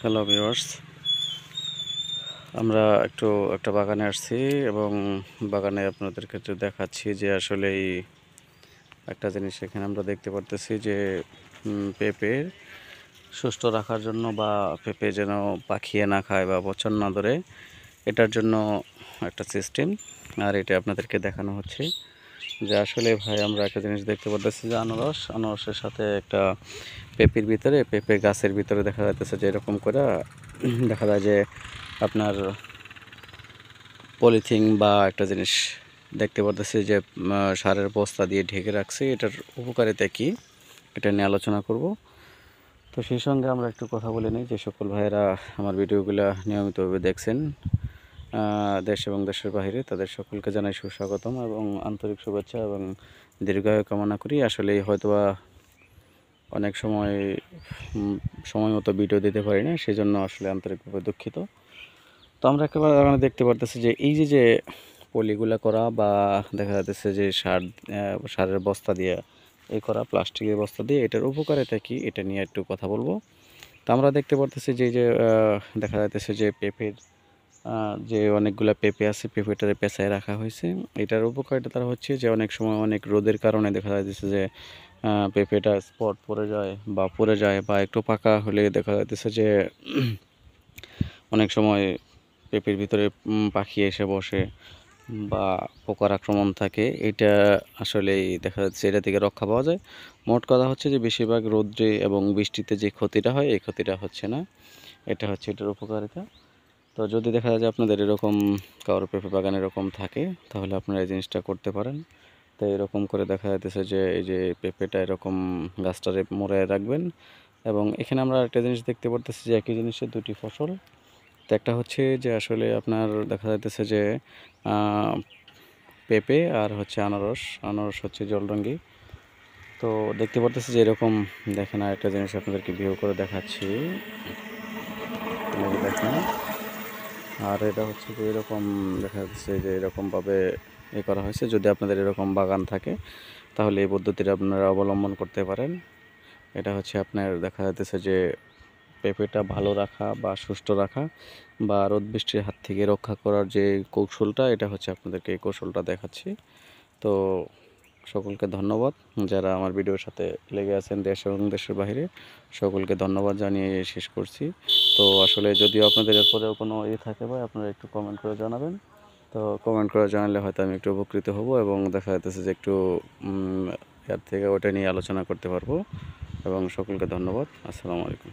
Hello viewers, আমরা একটা বাগানে আসছি এবং বাগানে আপনাদেরকে একটু দেখাচ্ছি যে আসলেই একটা জিনিস এখানে আমরা দেখতে পারতেছি যে পেঁপে সুস্থ রাখার জন্য বা পেঁপে যেন পাখিয়ে না খায় বা পচন না ধরে এটার জন্য একটা সিস্টেম। আর এটা আপনাদেরকে দেখানো হচ্ছে যে আসলে ভাই আমরা একটা জিনিস দেখতে পারতেছি যে আনারসের সাথে একটা পেঁপে গাছের ভিতরে দেখা যাইতেছে যে এরকম করে দেখা যায় যে আপনার পলিথিন বা একটা জিনিস দেখতে পারতেছি যে সারের বস্তা দিয়ে ঢেকে রাখছে। এটার উপকারিতা কি এটা নিয়ে আলোচনা করব। তো সেই সঙ্গে আমরা একটু কথা বলে নিই যে সকল ভাইয়েরা আমার ভিডিওগুলো নিয়মিতভাবে দেখছেন দেশ এবং দেশের বাইরে, তাদের সকলকে জানাই সুস্বাগতম এবং আন্তরিক শুভেচ্ছা এবং দীর্ঘায়ু কামনা করি। আসলেই হয়তোবা অনেক সময় মতো ভিডিও দিতে পারি না, সেই জন্য আসলে আন্তরিকভাবে দুঃখিত। তো আমরা একেবারে দেখতে পারতেছি যে এই যে পলিগুলা করা বা দেখা যাচ্ছে যে সারের বস্তা দিয়ে এই করা, প্লাস্টিকের বস্তা দিয়ে এটার উপকারিতা কি এটা নিয়ে একটু কথা বলবো। তো আমরা দেখতে পারতেছি যে দেখা যাচ্ছে যে পেঁপের যে অনেকগুলা পেঁপে আছে, পেঁপেটারে পেঁচায় রাখা হয়েছে। এটার উপকারিতা তারা হচ্ছে যে অনেক সময় অনেক রোদের কারণে দেখা যাচ্ছে যে পেঁপেটা স্পট পড়ে যায় বা একটু পাকা হলে দেখা যাচ্ছে যে অনেক সময় পেঁপের ভিতরে পাখি এসে বসে বা পোকার আক্রমণ থাকে। এটা আসলেই দেখা যাচ্ছে এটা থেকে রক্ষা পাওয়া যায়। মোট কথা হচ্ছে যে বেশিরভাগ রৌদ্রে এবং বৃষ্টিতে যে ক্ষতিটা হয় এই ক্ষতিটা হচ্ছে না। এটা হচ্ছে এটার উপকারিতা। তো যদি দেখা যায় যে আপনাদের এরকম কারো পেঁপে বাগান এরকম থাকে তাহলে আপনারা এই জিনিসটা করতে পারেন। তো এরকম করে দেখা যাচ্ছে যে এই যে পেঁপেটা এরকম গাছটারে মোড়ায় রাখবেন। এবং এখানে আমরা একটা জিনিস দেখতে পারতেছি যে একই জিনিসের দুটি ফসল। তো একটা হচ্ছে যে আসলে আপনার দেখা যাইতেছে যে পেঁপে আর হচ্ছে আনারস হচ্ছে জলরঙি। তো দেখতে পারতেছি যে এরকম দেখেন, আর একটা জিনিস আপনাদেরকে ভিউ করে দেখাচ্ছি, দেখেন। আর এটা হচ্ছে যে এরকম দেখা যাচ্ছে যে এরকমভাবে করা হয়েছে। যদি আপনাদের এরকম বাগান থাকে তাহলে এই পদ্ধতিটা আপনারা অবলম্বন করতে পারেন। এটা হচ্ছে আপনার দেখা যাচ্ছে যে পেঁপেটা ভালো রাখা বা সুস্থ রাখা বা রোদ বৃষ্টির হাত থেকে রক্ষা করার যে কৌশলটা, এটা হচ্ছে আপনাদেরকে এই কৌশলটা দেখাচ্ছি। তো সকলকে ধন্যবাদ যারা আমার ভিডিওর সাথে লেগে আছেন দেশ এবং দেশের বাইরে, সকলকে ধন্যবাদ জানিয়ে শেষ করছি। তো আসলে যদিও আপনাদের এরপরেও কোনো থাকে ভাই, আপনারা একটু কমেন্ট করে জানাবেন। তো কমেন্ট করে জানালে হয়তো আমি একটু উপকৃত হব এবং দেখা যাচ্ছে যে একটু এর থেকে ওটা নিয়ে আলোচনা করতে পারবো। এবং সকলকে ধন্যবাদ। আসসালামু আলাইকুম।